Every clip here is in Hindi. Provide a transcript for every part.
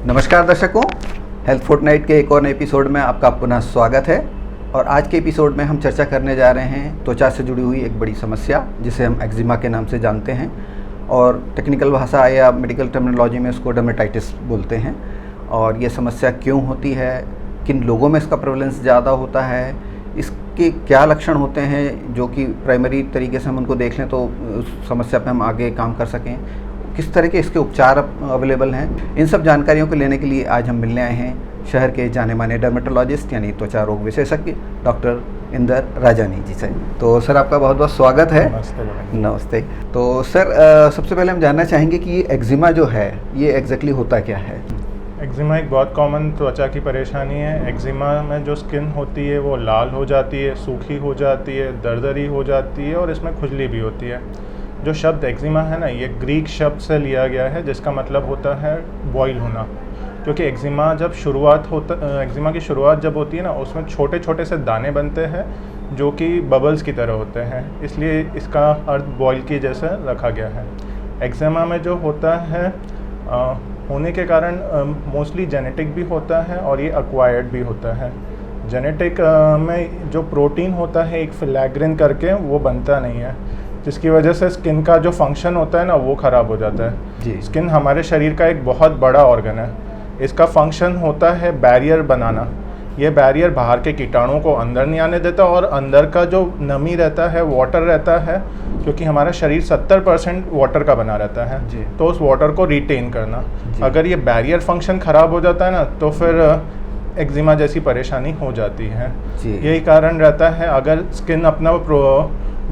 नमस्कार दर्शकों, हेल्थ फोर्टनाइट के एक और नए एपिसोड में आपका पुनः स्वागत है। और आज के एपिसोड में हम चर्चा करने जा रहे हैं त्वचा से जुड़ी हुई एक बड़ी समस्या जिसे हम एक्जिमा के नाम से जानते हैं और टेक्निकल भाषा या मेडिकल टर्मिनोलॉजी में उसको डर्मेटाइटिस बोलते हैं। और ये समस्या क्यों होती है, किन लोगों में इसका प्रेवलेंस ज़्यादा होता है, इसके क्या लक्षण होते हैं जो कि प्राइमरी तरीके से हम उनको देख लें तो उस समस्या पे हम आगे काम कर सकें, किस तरह के इसके उपचार अवेलेबल हैं, इन सब जानकारियों को लेने के लिए आज हम मिलने आए हैं शहर के जाने माने डर्मेटोलॉजिस्ट यानी त्वचा रोग विशेषज्ञ डॉक्टर इंदर राजानी जी से। तो सर आपका बहुत बहुत स्वागत है। नमस्ते। तो सर सबसे पहले हम जानना चाहेंगे कि ये एक्जिमा जो है ये एग्जैक्टली होता क्या है? एक्जिमा एक बहुत कॉमन त्वचा की परेशानी है। एक्जिमा में जो स्किन होती है वो लाल हो जाती है, सूखी हो जाती है, दरदरी हो जाती है और इसमें खुजली भी होती है। जो शब्द एक्जिमा है ना, ये ग्रीक शब्द से लिया गया है जिसका मतलब होता है बॉयल होना। क्योंकि एक्जिमा की शुरुआत जब होती है ना, उसमें छोटे छोटे से दाने बनते हैं जो कि बबल्स की तरह होते हैं, इसलिए इसका अर्थ बॉयल की जैसा रखा गया है। एक्जिमा में जो होता है होने के कारण मोस्टली जेनेटिक भी होता है और ये एक्वायर्ड भी होता है। जेनेटिक में जो प्रोटीन होता है एक फिलैग्रिन करके वो बनता नहीं है, जिसकी वजह से स्किन का जो फंक्शन होता है ना वो ख़राब हो जाता है। स्किन हमारे शरीर का एक बहुत बड़ा ऑर्गन है। इसका फंक्शन होता है बैरियर बनाना। ये बैरियर बाहर के कीटाणुओं को अंदर नहीं आने देता और अंदर का जो नमी रहता है, वाटर रहता है, क्योंकि हमारा शरीर 70% वाटर का बना रहता है, तो उस वाटर को रिटेन करना। अगर ये बैरियर फंक्शन ख़राब हो जाता है ना तो फिर एक्जिमा जैसी परेशानी हो जाती है। यही कारण रहता है। अगर स्किन अपना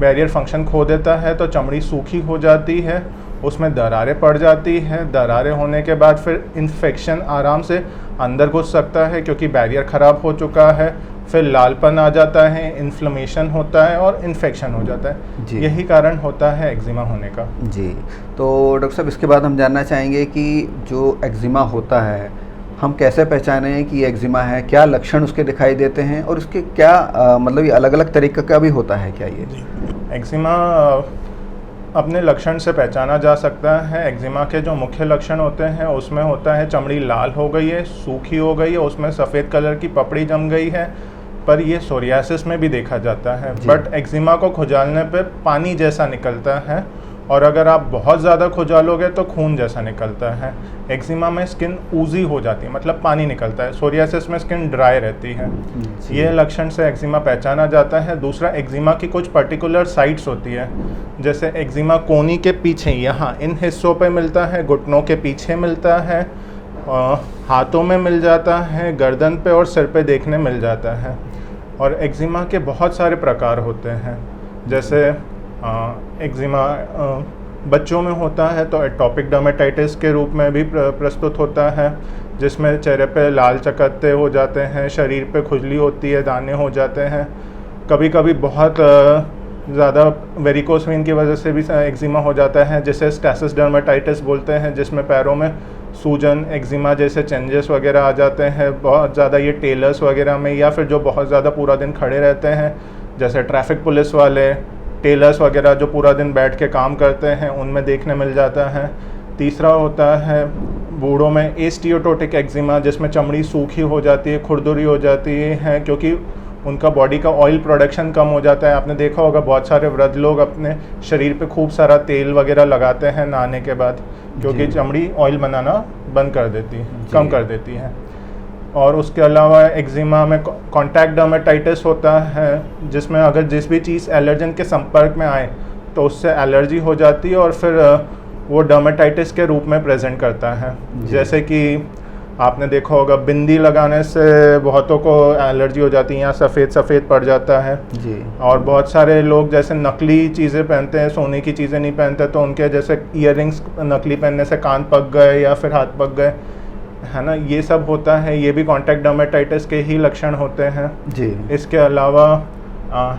बैरियर फंक्शन खो देता है तो चमड़ी सूखी हो जाती है, उसमें दरारें पड़ जाती हैं। दरारें होने के बाद फिर इन्फेक्शन आराम से अंदर घुस सकता है क्योंकि बैरियर ख़राब हो चुका है। फिर लालपन आ जाता है, इन्फ्लेमेशन होता है और इन्फेक्शन हो जाता है। यही कारण होता है एक्जिमा होने का। जी, तो डॉक्टर साहब इसके बाद हम जानना चाहेंगे कि जो एक्जिमा होता है हम कैसे पहचानें कि ये एक्जिमा है, क्या लक्षण उसके दिखाई देते हैं और उसके क्या मतलब ये अलग अलग तरीके का भी होता है क्या? ये एक्जिमा अपने लक्षण से पहचाना जा सकता है। एक्जिमा के जो मुख्य लक्षण होते हैं उसमें होता है चमड़ी लाल हो गई है, सूखी हो गई है, उसमें सफ़ेद कलर की पपड़ी जम गई है, पर ये सोरियासिस में भी देखा जाता है। बट एक्जिमा को खुजालने पे पानी जैसा निकलता है और अगर आप बहुत ज़्यादा खुजालोगे तो खून जैसा निकलता है। एक्जिमा में स्किन ऊजी हो जाती है, मतलब पानी निकलता है। सोरियासिस में स्किन ड्राई रहती है। ये लक्षण से एक्जिमा पहचाना जाता है। दूसरा, एक्जिमा की कुछ पर्टिकुलर साइट्स होती है, जैसे एक्जिमा कोनी के पीछे, यहाँ इन हिस्सों पे मिलता है, घुटनों के पीछे मिलता है, हाथों में मिल जाता है, गर्दन पे और सिर पे देखने मिल जाता है। और एक्जिमा के बहुत सारे प्रकार होते हैं। जैसे एक्जिमा बच्चों में होता है तो एटोपिक डर्मेटाइटिस के रूप में भी प्रस्तुत होता है, जिसमें चेहरे पे लाल चकत्ते हो जाते हैं, शरीर पे खुजली होती है, दाने हो जाते हैं। कभी कभी बहुत ज़्यादा वेरिकोस वेन की वजह से भी एक्जिमा हो जाता है, जिसे स्टैसिस डर्मेटाइटिस बोलते हैं, जिसमें पैरों में सूजन, एक्जिमा जैसे चेंजेस वगैरह आ जाते हैं। बहुत ज़्यादा ये टेलर्स वगैरह में, या फिर जो बहुत ज़्यादा पूरा दिन खड़े रहते हैं, जैसे ट्रैफिक पुलिस वाले, टेलर्स वगैरह जो पूरा दिन बैठ के काम करते हैं, उनमें देखने मिल जाता है। तीसरा होता है बूढ़ों में एस्टियोटोटिक एक्जिमा, जिसमें चमड़ी सूखी हो जाती है, खुरदुरी हो जाती है, क्योंकि उनका बॉडी का ऑयल प्रोडक्शन कम हो जाता है। आपने देखा होगा बहुत सारे वृद्ध लोग अपने शरीर पे खूब सारा तेल वगैरह लगाते हैं नहाने के बाद, क्योंकि चमड़ी ऑयल बनाना बंद कर देती है, कम कर देती है। और उसके अलावा एक्जिमा में कॉन्टैक्ट डर्मेटाइटिस होता है, जिसमें अगर जिस भी चीज़ एलर्जन के संपर्क में आए तो उससे एलर्जी हो जाती है और फिर वो डर्मेटाइटिस के रूप में प्रेजेंट करता है। जैसे कि आपने देखा होगा बिंदी लगाने से बहुतों को एलर्जी हो जाती है, यहाँ सफ़ेद पड़ जाता है। और बहुत सारे लोग जैसे नकली चीज़ें पहनते हैं, सोने की चीज़ें नहीं पहनते, तो उनके जैसे ईयररिंग्स नकली पहनने से कान पक गए या फिर हाथ पक गए, है ना, ये सब होता है। ये भी कॉन्टैक्ट डर्मेटाइटिस के ही लक्षण होते हैं। इसके अलावा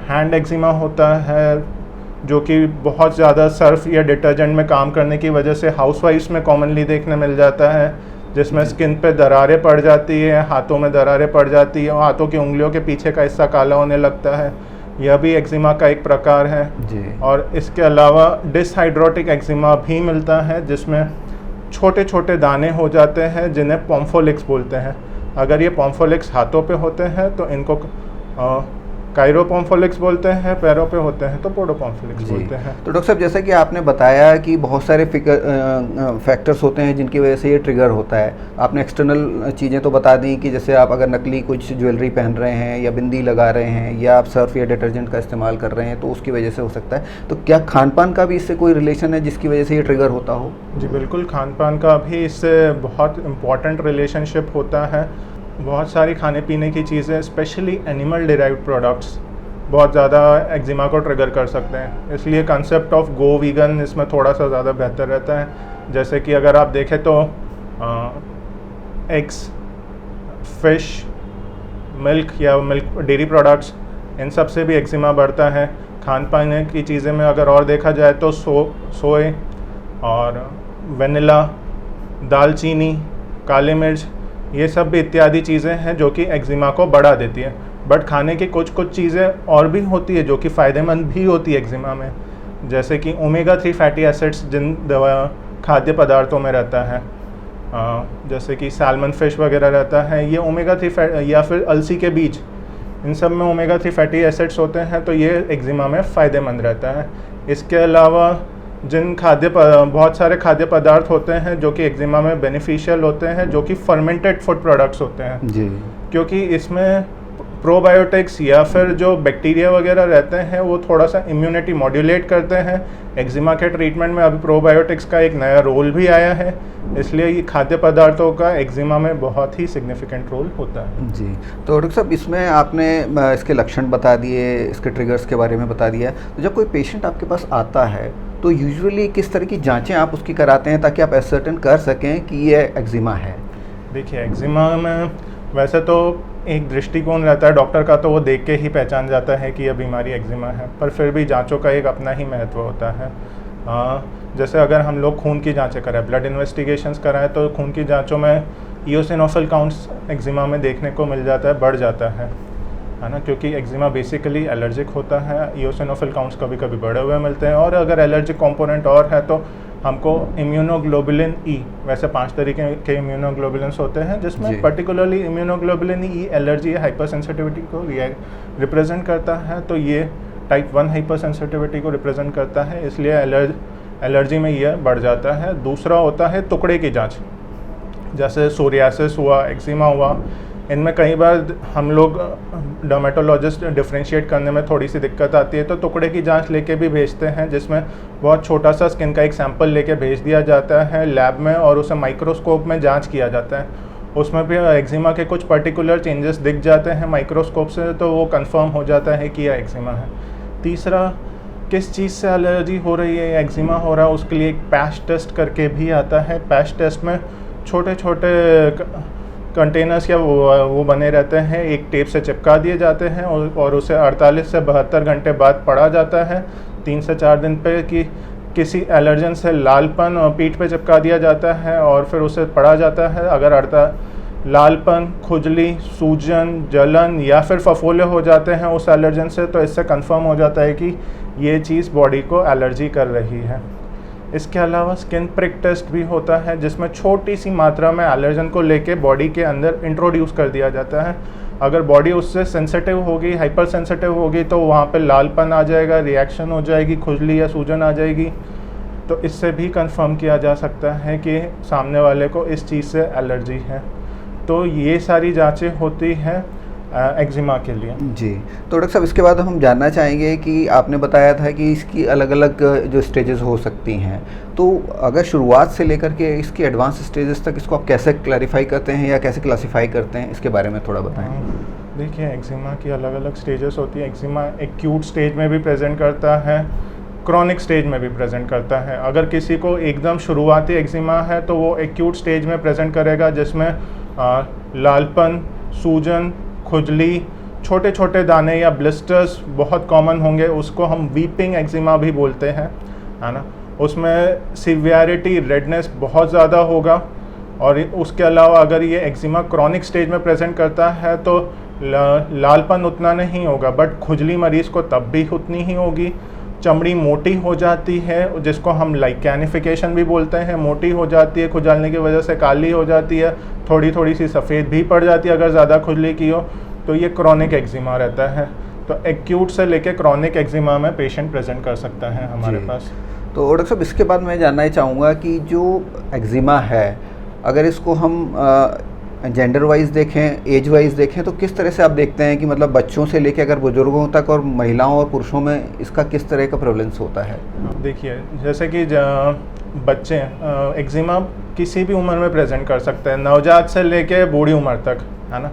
हैंड एक्जिमा होता है, जो कि बहुत ज़्यादा सर्फ या डिटर्जेंट में काम करने की वजह से हाउसवाइफ्स में कॉमनली देखने मिल जाता है, जिसमें स्किन पे दरारें पड़ जाती है, हाथों में दरारें पड़ जाती है और हाथों की उंगलियों के पीछे का हिस्सा काला होने लगता है। यह भी एक्जिमा का एक प्रकार है। और इसके अलावा डिसहाइड्रोटिक एक्जिमा भी मिलता है, जिसमें छोटे छोटे दाने हो जाते हैं जिन्हें पॉम्फोलिक्स बोलते हैं। अगर ये पॉम्फोलिक्स हाथों पे होते हैं तो इनको काइरोपॉम्फोलिक्स बोलते हैं, पैरों पे होते हैं तो पोडोपॉम्फोलिक्स बोलते हैं। तो डॉक्टर साहब, जैसा कि आपने बताया कि बहुत सारे फैक्टर्स होते हैं जिनकी वजह से ये ट्रिगर होता है। आपने एक्सटर्नल चीज़ें तो बता दी कि जैसे आप अगर नकली कुछ ज्वेलरी पहन रहे हैं या बिंदी लगा रहे हैं या आप सर्फ या डिटर्जेंट का इस्तेमाल कर रहे हैं तो उसकी वजह से हो सकता है। तो क्या खान पान का भी इससे कोई रिलेशन है जिसकी वजह से ये ट्रिगर होता हो? जी बिल्कुल, खान पान का भी इससे बहुत इम्पॉर्टेंट रिलेशनशिप होता है। बहुत सारी खाने पीने की चीज़ें, स्पेशली एनिमल डिराइव्ड प्रोडक्ट्स, बहुत ज़्यादा एक्जिमा को ट्रिगर कर सकते हैं। इसलिए कंसेप्ट ऑफ गो वीगन इसमें थोड़ा सा ज़्यादा बेहतर रहता है। जैसे कि अगर आप देखें तो एग्स, फिश, मिल्क या मिल्क डेयरी प्रोडक्ट्स, इन सब से भी एक्जिमा बढ़ता है। खान पान की चीज़ें में अगर और देखा जाए तो सोए और वेनिला, दालचीनी, काली मिर्च, ये सब भी इत्यादि चीज़ें हैं जो कि एक्जिमा को बढ़ा देती है। बट खाने की कुछ चीज़ें और भी होती है जो कि फ़ायदेमंद भी होती है एक्जिमा में, जैसे कि ओमेगा 3 फैटी एसिड्स जिन खाद्य पदार्थों में रहता है, जैसे कि सैल्मन फिश वगैरह रहता है, ये ओमेगा 3 या फिर अलसी के बीज, इन सब में ओमेगा 3 फैटी एसिड्स होते हैं, तो ये एक्जिमा में फ़ायदेमंद रहता है। इसके अलावा बहुत सारे खाद्य पदार्थ होते हैं जो कि एक्जिमा में बेनिफिशियल होते हैं, जो कि फर्मेंटेड फूड प्रोडक्ट्स होते हैं जी, क्योंकि इसमें प्रोबायोटिक्स या फिर जो बैक्टीरिया वगैरह रहते हैं वो थोड़ा सा इम्यूनिटी मॉड्यूलेट करते हैं। एक्जिमा के ट्रीटमेंट में अभी प्रोबायोटिक्स का एक नया रोल भी आया है, इसलिए ये खाद्य पदार्थों का एक्जिमा में बहुत ही सिग्निफिकेंट रोल होता है। जी। तो डॉक्टर साहब, इसमें आपने इसके लक्षण बता दिए, इसके ट्रिगर्स के बारे में बता दिया। तो जब कोई पेशेंट आपके पास आता है तो यूजुअली किस तरह की जांचें आप उसकी कराते हैं ताकि आप एसर्टेन कर सकें कि ये एक्जिमा है? देखिए, एक्जिमा में वैसे तो एक दृष्टिकोण रहता है डॉक्टर का, तो वो देख के ही पहचान जाता है कि यह बीमारी एक्जिमा है, पर फिर भी जांचों का एक अपना ही महत्व होता है। जैसे अगर हम लोग खून की जांचें कराएं, ब्लड इन्वेस्टिगेशंस कराएं, तो खून की जांचों में इओसिनोफिल काउंट्स एक्जिमा में देखने को मिल जाता है, बढ़ जाता है ना, क्योंकि एक्जिमा बेसिकली एलर्जिक होता है। इओसिनोफिल काउंट्स कभी कभी बढ़े हुए मिलते हैं, और अगर एलर्जिक कंपोनेंट और है तो हमको इम्यूनोग्लोबुलिन ई, वैसे 5 तरीके के इम्यूनोग्लोबुलिन्स होते हैं जिसमें पर्टिकुलरली इम्यूनोग्लोबुलिन ई एलर्जी या हाइपर सेंसिटिविटी को रिप्रेजेंट करता है, तो ये टाइप 1 हाइपर सेंसिटिविटी को रिप्रेजेंट करता है, इसलिए एलर्जी में यह बढ़ जाता है। दूसरा होता है टुकड़े की जाँच, जैसे सोरियासिस हुआ, एक्जिमा हुआ, इनमें कई बार हम लोग डर्मेटोलॉजिस्ट डिफ्रेंशिएट करने में थोड़ी सी दिक्कत आती है, तो टुकड़े की जांच लेके भी भेजते हैं, जिसमें बहुत छोटा सा स्किन का एक सैंपल लेके भेज दिया जाता है लैब में, और उसे माइक्रोस्कोप में जांच किया जाता है। उसमें भी एक्जिमा के कुछ पर्टिकुलर चेंजेस दिख जाते हैं माइक्रोस्कोप से, तो वो कंफर्म हो जाता है कि यह एक्जिमा है। तीसरा, किस चीज़ से एलर्जी हो रही है या एक्जिमा हो रहा है, उसके लिए एक पैच टेस्ट करके भी आता है। पैच टेस्ट में छोटे छोटे कंटेनर्स या वो बने रहते हैं, एक टेप से चिपका दिए जाते हैं, और उसे 48 से 72 घंटे बाद पढ़ा जाता है, 3 से 4 दिन पे, कि किसी एलर्जन से लालपन और पीठ पे चिपका दिया जाता है, और फिर उसे पढ़ा जाता है। अगर लालपन, खुजली, सूजन, जलन या फिर फफोले हो जाते हैं उस एलर्जन से, तो इससे कंफर्म हो जाता है कि ये चीज़ बॉडी को एलर्जी कर रही है। इसके अलावा स्किन प्रिक टेस्ट भी होता है, जिसमें छोटी सी मात्रा में एलर्जन को लेके बॉडी के अंदर इंट्रोड्यूस कर दिया जाता है। अगर बॉडी उससे सेंसिटिव होगी, हाइपर सेंसिटिव होगी, तो वहाँ पे लालपन आ जाएगा, रिएक्शन हो जाएगी, खुजली या सूजन आ जाएगी, तो इससे भी कंफर्म किया जा सकता है कि सामने वाले को इस चीज़ से एलर्जी है। तो ये सारी जाँचें होती हैं एक्जिमा के लिए। जी। तो डॉक्टर साहब, इसके बाद हम जानना चाहेंगे कि आपने बताया था कि इसकी अलग अलग जो स्टेजेस हो सकती हैं, तो अगर शुरुआत से लेकर के इसकी एडवांस स्टेजेस तक इसको आप कैसे क्लैरिफाई करते हैं या कैसे क्लासिफाई करते हैं, इसके बारे में थोड़ा बताएं। देखिए, एक्जिमा की अलग अलग स्टेजेस होती है। एक्जिमा एक्यूट स्टेज में भी प्रेजेंट करता है, क्रॉनिक स्टेज में भी प्रेजेंट करता है। अगर किसी को एकदम शुरुआती एक्जिमा है तो वो एक्यूट स्टेज में प्रेजेंट करेगा, जिसमें लालपन, सूजन, खुजली, छोटे छोटे दाने या ब्लिस्टर्स बहुत कॉमन होंगे, उसको हम वीपिंग एक्जिमा भी बोलते हैं, है ना। उसमें सिवियरिटी, रेडनेस बहुत ज़्यादा होगा, और उसके अलावा अगर ये एक्जिमा क्रॉनिक स्टेज में प्रेजेंट करता है तो लालपन उतना नहीं होगा, बट खुजली मरीज़ को तब भी उतनी ही होगी, चमड़ी मोटी हो जाती है, जिसको हम लाइकैनिफिकेशन भी बोलते हैं, मोटी हो जाती है, खुजलने की वजह से काली हो जाती है, थोड़ी थोड़ी सी सफ़ेद भी पड़ जाती है अगर ज़्यादा खुजली की हो, तो ये क्रॉनिक एक्जिमा रहता है। तो एक्यूट से लेके क्रॉनिक एक्जिमा में पेशेंट प्रेजेंट कर सकता है हमारे पास। तो डॉक्टर साहब, इसके बाद मैं जानना ही चाहूँगा कि जो एक्जिमा है, अगर इसको हम जेंडर वाइज देखें, एज वाइज देखें, तो किस तरह से आप देखते हैं कि मतलब बच्चों से लेकर अगर बुजुर्गों तक और महिलाओं और पुरुषों में इसका किस तरह का प्रेवलेंस होता है? देखिए, जैसे कि बच्चे एक्जिमा किसी भी उम्र में प्रेजेंट कर सकते हैं, नवजात से लेके बूढ़ी उम्र तक, है ना।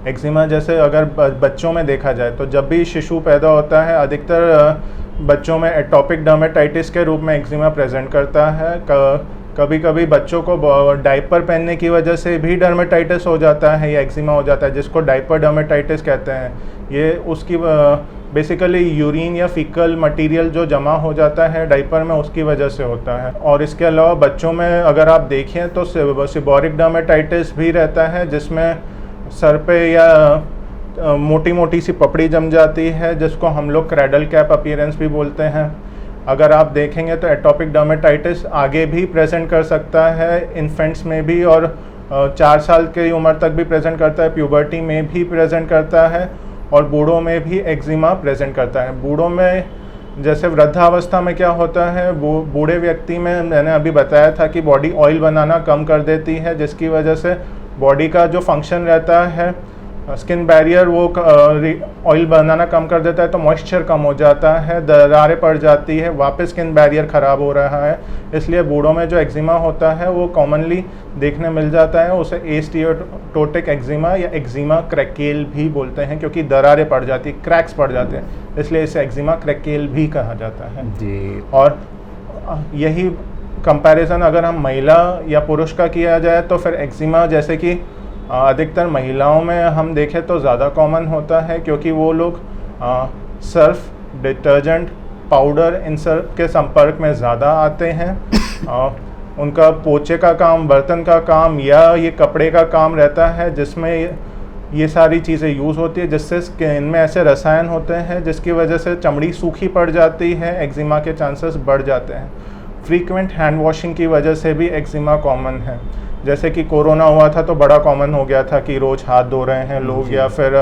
एक्जिमा जैसे अगर बच्चों में देखा जाए तो जब भी शिशु पैदा होता है, अधिकतर बच्चों में एटोपिक डर्मेटाइटिस के रूप में एक्जिमा प्रेजेंट करता है। कभी कभी बच्चों को डायपर पहनने की वजह से भी डर्मेटाइटिस हो जाता है या एक्जिमा हो जाता है, जिसको डायपर डर्मेटाइटिस कहते हैं। ये उसकी बेसिकली यूरिन या फीकल मटेरियल जो जमा हो जाता है डायपर में, उसकी वजह से होता है। और इसके अलावा बच्चों में अगर आप देखें तो सीबोरिक डर्मेटाइटिस भी रहता है, जिसमें सर पे या मोटी मोटी सी पपड़ी जम जाती है, जिसको हम लोग क्रैडल कैप अपीयरेंस भी बोलते हैं। अगर आप देखेंगे तो एटोपिक डर्मेटाइटिस आगे भी प्रेजेंट कर सकता है, इन्फेंट्स में भी, और 4 साल की उम्र तक भी प्रेजेंट करता है, प्यूबर्टी में भी प्रेजेंट करता है, और बूढ़ों में भी एक्जिमा प्रेजेंट करता है। बूढ़ों में जैसे वृद्धावस्था में क्या होता है, बूढ़े व्यक्ति में मैंने अभी बताया था कि बॉडी ऑयल बनाना कम कर देती है, जिसकी वजह से बॉडी का जो फंक्शन रहता है, स्किन बैरियर, वो ऑयल बनाना कम कर देता है, तो मॉइस्चर कम हो जाता है, दरारें पड़ जाती है, वापस स्किन बैरियर ख़राब हो रहा है। इसलिए बूढ़ों में जो एक्जिमा होता है वो कॉमनली देखने मिल जाता है, उसे एस्टियोटोटिक एक्जिमा या एक्जिमा क्रैकेल भी बोलते हैं, क्योंकि दरारें पड़ जाती, क्रैक्स पड़ जाते हैं, इसलिए इसे एक्जिमा क्रैकेल भी कहा जाता है जी। और यही कंपैरिजन अगर हम महिला या पुरुष का किया जाए तो फिर एक्जिमा जैसे कि अधिकतर महिलाओं में हम देखें तो ज़्यादा कॉमन होता है, क्योंकि वो लोग सर्फ, डिटर्जेंट, पाउडर इन सब के संपर्क में ज़्यादा आते हैं। उनका पोछे का काम, बर्तन का काम या ये कपड़े का काम रहता है, जिसमें ये सारी चीज़ें यूज़ होती है, जिससे स्किन में ऐसे रसायन होते हैं जिसकी वजह से चमड़ी सूखी पड़ जाती है, एक्जिमा के चांसेस बढ़ जाते हैं। फ्रीक्वेंट हैंड वॉशिंग की वजह से भी एक्जिमा कॉमन है। जैसे कि कोरोना हुआ था तो बड़ा कॉमन हो गया था कि रोज़ हाथ धो रहे हैं लोग, या फिर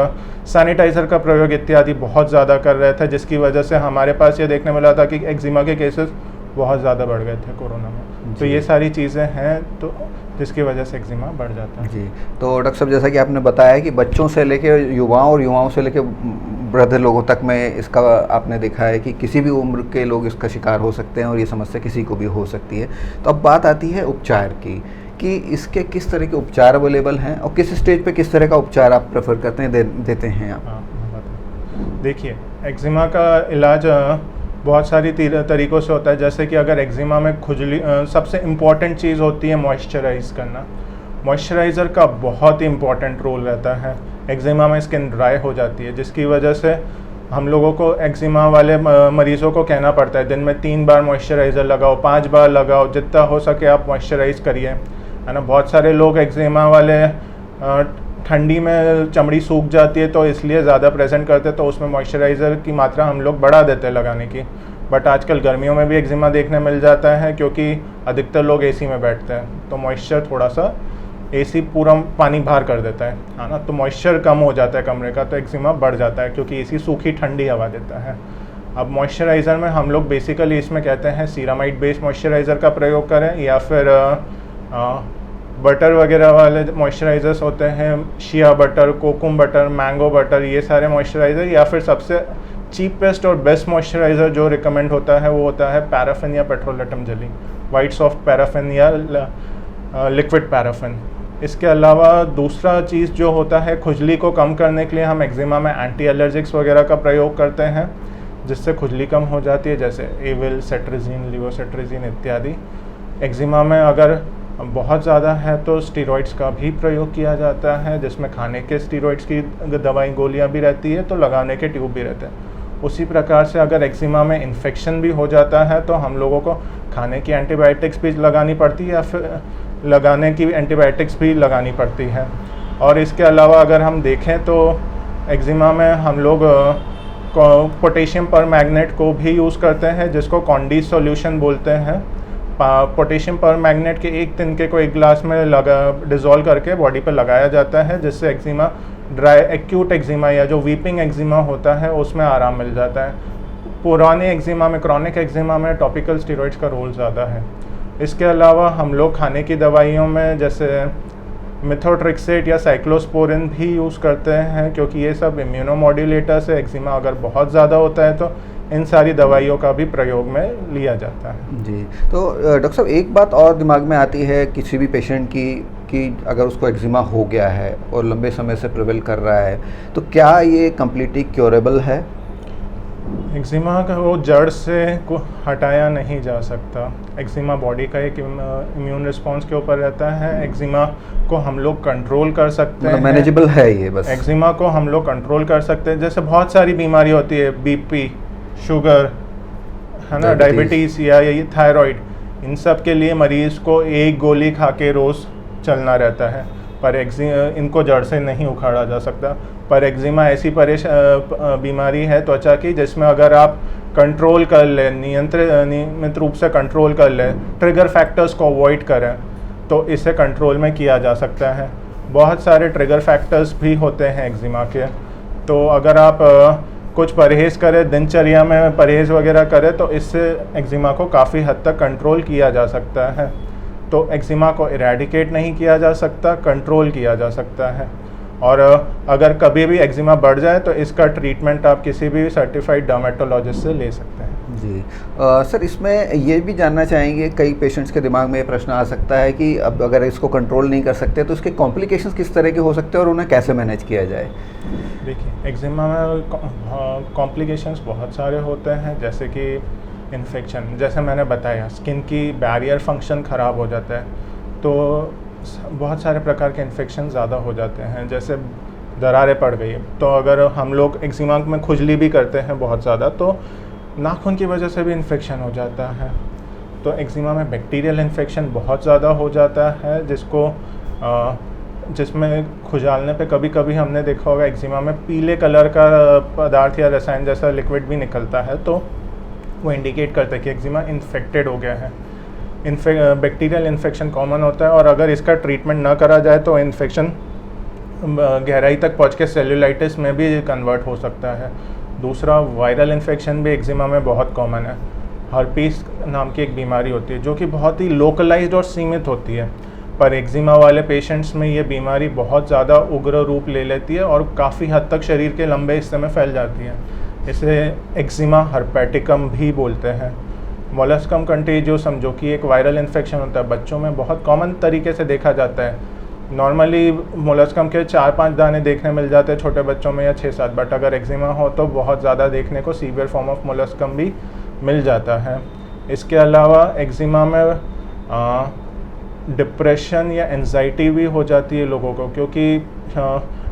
सैनिटाइज़र का प्रयोग इत्यादि बहुत ज़्यादा कर रहे थे, जिसकी वजह से हमारे पास ये देखने मिला था कि एक्जिमा के केसेस बहुत ज़्यादा बढ़ गए थे कोरोना में। तो ये सारी चीज़ें हैं तो जिसकी वजह से एक्जिमा बढ़ जाता है। जी, तो डॉक्टर साहब, जैसा कि आपने बताया कि बच्चों से लेके युवाओं और युवाओं से लेके वृद्ध लोगों तक में इसका आपने देखा है कि किसी भी उम्र के लोग इसका शिकार हो सकते हैं और ये समस्या किसी को भी हो सकती है। तो अब बात आती है उपचार की, कि इसके किस तरह के उपचार अवेलेबल हैं और किस स्टेज पे किस तरह का उपचार आप प्रेफर करते हैं, देते हैं आप? देखिए, एक्जिमा का इलाज बहुत सारी तरीक़ों से होता है। जैसे कि अगर एक्जिमा में खुजली, सबसे इम्पॉर्टेंट चीज़ होती है मॉइस्चराइज़ करना। मॉइस्चराइज़र का बहुत ही इम्पॉर्टेंट रोल रहता है। एक्जिमा में स्किन ड्राई हो जाती है, जिसकी वजह से हम लोगों को एक्जिमा वाले मरीज़ों को कहना पड़ता है दिन में 3 बार मॉइस्चराइज़र लगाओ, 5 बार लगाओ, जितना हो सके आप मॉइस्चराइज़ करिए, है ना। बहुत सारे लोग एक्जिमा वाले ठंडी में चमड़ी सूख जाती है तो इसलिए ज़्यादा प्रेजेंट करते हैं, तो उसमें मॉइस्चराइज़र की मात्रा हम लोग बढ़ा देते हैं लगाने की। बट आजकल गर्मियों में भी एक्जिमा देखने मिल जाता है, क्योंकि अधिकतर लोग एसी में बैठते हैं, तो मॉइस्चर थोड़ा सा, एसी पूरा पानी बाहर कर देता है ना, तो मॉइस्चर कम हो जाता है कमरे का, तो एक्जिमा बढ़ जाता है, क्योंकि एसी सूखी ठंडी हवा देता है। अब मॉइस्चराइज़र में हम लोग बेसिकली इसमें कहते हैं सीरामाइड बेस्ड मॉइस्चराइज़र का प्रयोग करें, या फिर बटर वगैरह वाले मॉइस्चराइज़र्स होते हैं, shea butter, kokum butter, mango butter, ये सारे मॉइस्चराइज़र, या फिर सबसे चीपेस्ट और बेस्ट मॉइस्चराइज़र जो रिकमेंड होता है वो होता है पैराफिन या petrolatum jelly, white soft paraffin या लिक्विड पैराफिन। इसके अलावा दूसरा चीज़ जो होता है, खुजली को कम करने के लिए हम एक्जिमा में एंटी एलर्जिक्स वगैरह का प्रयोग करते हैं, जिससे खुजली कम हो जाती है, जैसे एविल, सेट्रिजीन, लिवोसेट्रिजीन इत्यादि। एक्जिमा में अगर बहुत ज़्यादा है तो स्टीरॉइड्स का भी प्रयोग किया जाता है, जिसमें खाने के स्टीरॉइड्स की दवाई गोलियां भी रहती है, तो लगाने के ट्यूब भी रहते हैं। उसी प्रकार से अगर एक्जिमा में इन्फेक्शन भी हो जाता है तो हम लोगों को खाने की एंटीबायोटिक्स भी लगानी पड़ती है, या फिर लगाने की एंटीबायोटिक्स भी लगानी पड़ती है। और इसके अलावा अगर हम देखें तो एक्जिमा में हम लोग पोटेशियम परमैंगनेट को भी यूज़ करते हैं, जिसको कॉन्डीज सॉल्यूशन बोलते हैं। पोटेशियम परमैंगनेट के एक तिनके को एक ग्लास में डिज़ोल्व करके बॉडी पर लगाया जाता है, जिससे एक्जिमा, ड्राई एक्यूट एक्जिमा या जो वीपिंग एक्जिमा होता है उसमें आराम मिल जाता है। पुराने एक्जिमा में, क्रॉनिक एक्जिमा में टॉपिकल स्टेरॉइड्स का रोल ज़्यादा है। इसके अलावा हम लोग खाने की दवाइयों में जैसे मिथोट्रिक्सेट या साइक्लोस्पोरिन भी यूज़ करते हैं, क्योंकि ये सब इम्यूनोमॉड्यूलेटर्स है। एक्जिमा अगर बहुत ज़्यादा होता है तो इन सारी दवाइयों का भी प्रयोग में लिया जाता है। जी, तो डॉक्टर साहब एक बात और दिमाग में आती है किसी भी पेशेंट की कि अगर उसको एक्जिमा हो गया है और लंबे समय से प्रिवेल कर रहा है, तो क्या ये कम्प्लीटली क्योरेबल है? एक्जिमा का वो जड़ से को हटाया नहीं जा सकता। एक्जिमा बॉडी का एक इम्यून रिस्पॉन्स के ऊपर रहता है। एक्जिमा को हम लोग कंट्रोल कर सकते हैं, मैनेजेबल है ये बस। एक्जिमा को हम लोग कंट्रोल कर सकते हैं। जैसे बहुत सारी बीमारी होती है, बीपी, शुगर, है ना, डायबिटीज़ या ये थायराइड, इन सब के लिए मरीज़ को एक गोली खा के रोज़ चलना रहता है, पर इनको जड़ से नहीं उखाड़ा जा सकता। पर एक्जिमा ऐसी बीमारी है त्वचा की जिसमें अगर आप कंट्रोल कर लें, नियमित रूप से कंट्रोल कर लें, ट्रिगर फैक्टर्स को अवॉइड करें, तो इसे कंट्रोल में किया जा सकता है। बहुत सारे ट्रिगर फैक्टर्स भी होते हैं एक्जिमा के, तो अगर आप कुछ परहेज़ करें, दिनचर्या में परहेज़ वगैरह करें, तो इससे एक्जिमा को काफ़ी हद तक कंट्रोल किया जा सकता है। तो एक्जिमा को इरेडिकेट नहीं किया जा सकता, कंट्रोल किया जा सकता है। और अगर कभी भी एक्जिमा बढ़ जाए तो इसका ट्रीटमेंट आप किसी भी सर्टिफाइड डर्मेटोलॉजिस्ट से ले सकते हैं। जी सर, इसमें ये भी जानना चाहेंगे, कई पेशेंट्स के दिमाग में ये प्रश्न आ सकता है कि अब अगर इसको कंट्रोल नहीं कर सकते तो इसके कॉम्प्लिकेशंस किस तरह के हो सकते हैं और उन्हें कैसे मैनेज किया जाए? देखिए, एक्जिमा में कॉम्प्लिकेशंस बहुत सारे होते हैं, जैसे कि इन्फेक्शन, जैसे मैंने बताया, स्किन की बैरियर फंक्शन ख़राब हो जाता है, तो बहुत सारे प्रकार के इन्फेक्शन ज़्यादा हो जाते हैं। जैसे दरारें पड़ गई, तो अगर हम लोग एक्जिमा में खुजली भी करते हैं बहुत ज़्यादा, तो नाखून की वजह से भी इन्फेक्शन हो जाता है। तो एक्जिमा में बैक्टीरियल इन्फेक्शन बहुत ज़्यादा हो जाता है, जिसमें खुजालने पे कभी कभी हमने देखा होगा एक्जिमा में पीले कलर का पदार्थ या रसायन जैसा लिक्विड भी निकलता है, तो वो इंडिकेट करता है कि एक्जिमा इन्फेक्टेड हो गया है। बैक्टीरियल इन्फेक्शन कॉमन होता है, और अगर इसका ट्रीटमेंट ना करा जाए तो इन्फेक्शन गहराई तक पहुंच के सेल्यूलाइटिस में भी कन्वर्ट हो सकता है। दूसरा, वायरल इन्फेक्शन भी एक्जिमा में बहुत कॉमन है। हर्पीस नाम की एक बीमारी होती है जो कि बहुत ही लोकलाइज्ड और सीमित होती है, पर एक्जिमा वाले पेशेंट्स में ये बीमारी बहुत ज़्यादा उग्र रूप ले लेती है और काफ़ी हद तक शरीर के लंबे हिस्से में फैल जाती है। इसे एक्जिमा हर्पेटिकम भी बोलते हैं। मोलस्कम कंटेजियोसम, जो कि एक वायरल इन्फेक्शन होता है, बच्चों में बहुत कॉमन तरीके से देखा जाता है। नॉर्मली मोलस्कम के 4-5 दाने देखने मिल जाते हैं छोटे बच्चों में, या 6-7, बट अगर एक्जिमा हो तो बहुत ज़्यादा देखने को सीवियर फॉर्म ऑफ मोलस्कम भी मिल जाता है। इसके अलावा एक्जिमा में डिप्रेशन या एंजाइटी भी हो जाती है लोगों को, क्योंकि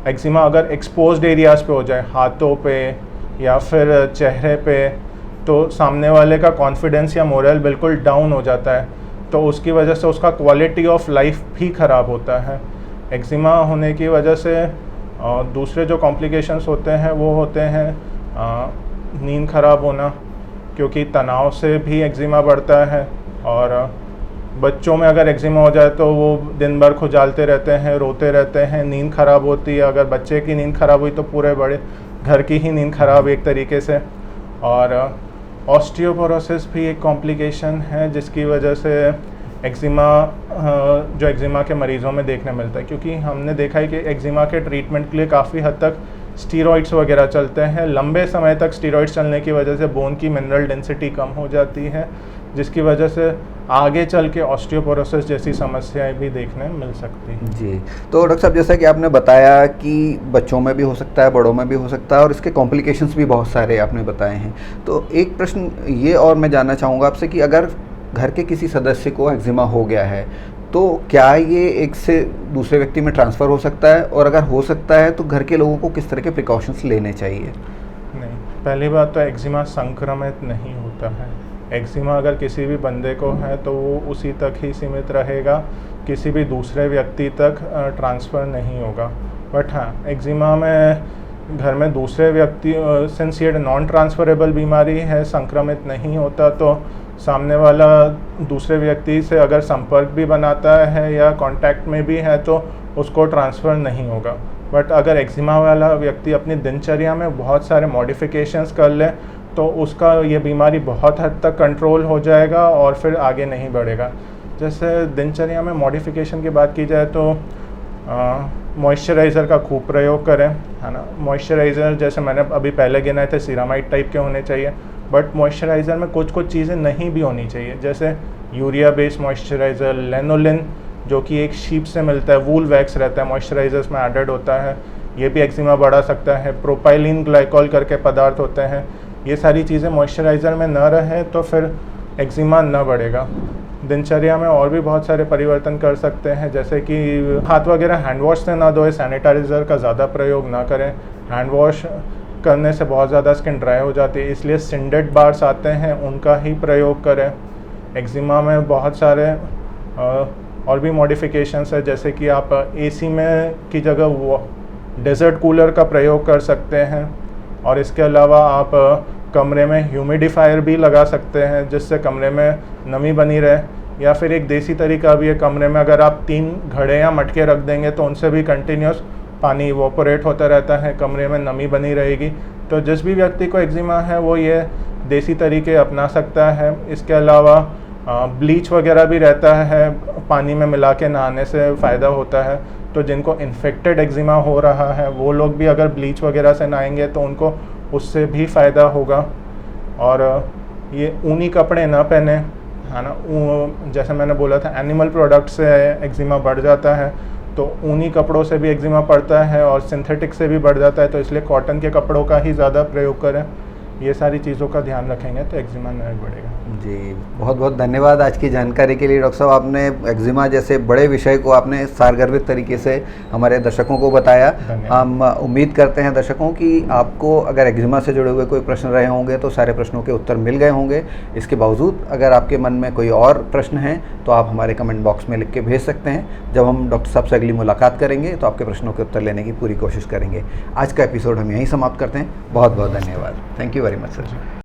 एक्जिमा अगर एक्सपोज्ड एरियाज़ पे हो जाए, हाथों पे या फिर चेहरे पे, तो सामने वाले का कॉन्फिडेंस या मोरल बिल्कुल डाउन हो जाता है, तो उसकी वजह से उसका क्वालिटी ऑफ लाइफ भी ख़राब होता है। एक्जिमा होने की वजह से दूसरे जो कॉम्प्लिकेशंस होते हैं वो होते हैं नींद ख़राब होना, क्योंकि तनाव से भी एक्जिमा बढ़ता है। और बच्चों में अगर एक्जिमा हो जाए तो वो दिन भर खुजालते रहते हैं, रोते रहते हैं, नींद ख़राब होती है। अगर बच्चे की नींद ख़राब हुई तो पूरे बड़े घर की ही नींद ख़राब एक तरीके से। और ऑस्टियोपोरोसिस भी एक कॉम्प्लिकेशन है जिसकी वजह से एक्जिमा जो एक्जिमा के मरीज़ों में देखने मिलता है, क्योंकि हमने देखा है कि एक्जिमा के ट्रीटमेंट के लिए काफ़ी हद तक स्टीरॉइड्स वगैरह चलते हैं। लंबे समय तक स्टीरॉइड्स चलने की वजह से बोन की मिनरल डेंसिटी कम हो जाती है, जिसकी वजह से आगे चल के ऑस्टियोपोरोसिस जैसी समस्याएं भी देखने मिल सकती हैं। जी, तो डॉक्टर साहब, जैसा कि आपने बताया कि बच्चों में भी हो सकता है, बड़ों में भी हो सकता है, और इसके कॉम्प्लिकेशंस भी बहुत सारे आपने बताए हैं। तो एक प्रश्न ये और मैं जानना चाहूँगा आपसे कि अगर घर के किसी सदस्य को एक्जिमा हो गया है तो क्या ये एक से दूसरे व्यक्ति में ट्रांसफ़र हो सकता है, और अगर हो सकता है तो घर के लोगों को किस तरह के प्रिकॉशंस लेने चाहिए? नहीं, पहली बात तो एक्जिमा संक्रमित नहीं होता है। एक्जिमा अगर किसी भी बंदे को है तो वो उसी तक ही सीमित रहेगा, किसी भी दूसरे व्यक्ति तक ट्रांसफ़र नहीं होगा। बट हाँ, एक्जिमा में घर में दूसरे व्यक्ति सिंस ये नॉन ट्रांसफरेबल बीमारी है, संक्रमित नहीं होता, तो सामने वाला दूसरे व्यक्ति से अगर संपर्क भी बनाता है या कांटेक्ट में भी है तो उसको ट्रांसफ़र नहीं होगा। बट अगर एक्जिमा वाला व्यक्ति अपनी दिनचर्या में बहुत सारे मॉडिफिकेशंस कर ले तो उसका ये बीमारी बहुत हद तक कंट्रोल हो जाएगा और फिर आगे नहीं बढ़ेगा। जैसे दिनचर्या में मॉडिफिकेशन की बात की जाए तो मॉइस्चराइज़र का खूब प्रयोग करें, है ना। मॉइस्चराइज़र जैसे मैंने अभी पहले गिनाए थे सिरामाइड टाइप के होने चाहिए, बट मॉइस्चराइज़र में कुछ कुछ चीज़ें नहीं भी होनी चाहिए, जैसे यूरिया बेस्ड मॉइस्चराइज़र, लेनोलिन जो कि एक शीप से मिलता है, वूल वैक्स रहता है, मॉइस्चराइज़र्स में एडेड होता है, ये भी एक्जिमा बढ़ा सकता है। प्रोपाइलिन ग्लाइकॉल करके पदार्थ होते हैं, ये सारी चीज़ें मॉइस्चराइज़र में न रहे तो फिर एक्जिमा न बढ़ेगा। दिनचर्या में और भी बहुत सारे परिवर्तन कर सकते हैं, जैसे कि हाथ वगैरह हैंड वॉश से ना धोए, सैनिटाइज़र का ज़्यादा प्रयोग ना करें। हैंड वॉश करने से बहुत ज़्यादा स्किन ड्राई हो जाती है, इसलिए सिंडेड बार्स आते हैं उनका ही प्रयोग करें। एक्जिमा में बहुत सारे और भी मॉडिफिकेशंस है, जैसे कि आप एसी में की जगह वो डेजर्ट कूलर का प्रयोग कर सकते हैं, और इसके अलावा आप कमरे में ह्यूमिडिफायर भी लगा सकते हैं जिससे कमरे में नमी बनी रहे। या फिर एक देसी तरीका भी है, कमरे में अगर आप 3 घड़े या मटके रख देंगे तो उनसे भी कंटिन्यूस पानी इवोपोरेट होता रहता है, कमरे में नमी बनी रहेगी। तो जिस भी व्यक्ति को एक्जिमा है वो ये देसी तरीके अपना सकता है। इसके अलावा ब्लीच वगैरह भी रहता है, पानी में मिला के नहाने से फ़ायदा होता है। तो जिनको इन्फेक्टेड एक्जिमा हो रहा है वो लोग भी अगर ब्लीच वगैरह से नहाएंगे तो उनको उससे भी फ़ायदा होगा। और ये ऊनी कपड़े ना पहने, है ना। जैसे मैंने बोला था एनिमल प्रोडक्ट से एक्जिमा बढ़ जाता है, तो ऊनी कपड़ों से भी एक्जिमा पड़ता है और सिंथेटिक से भी बढ़ जाता है, तो इसलिए कॉटन के कपड़ों का ही ज़्यादा प्रयोग करें। ये सारी चीज़ों का ध्यान रखेंगे तो एक्जिमा नहीं बढ़ेगा। जी, बहुत बहुत धन्यवाद आज की जानकारी के लिए डॉक्टर साहब। आपने एक्जिमा जैसे बड़े विषय को आपने सारगर्भित तरीके से हमारे दर्शकों को बताया। हम उम्मीद करते हैं दर्शकों कि आपको अगर एक्जिमा से जुड़े हुए कोई प्रश्न रहे होंगे तो सारे प्रश्नों के उत्तर मिल गए होंगे। इसके बावजूद अगर आपके मन में कोई और प्रश्न हैं तो आप हमारे कमेंट बॉक्स में लिख के भेज सकते हैं। जब हम डॉक्टर साहब से अगली मुलाकात करेंगे तो आपके प्रश्नों के उत्तर लेने की पूरी कोशिश करेंगे। आज का एपिसोड हम यहीं समाप्त करते हैं। बहुत बहुत धन्यवाद। Thank you very much sir.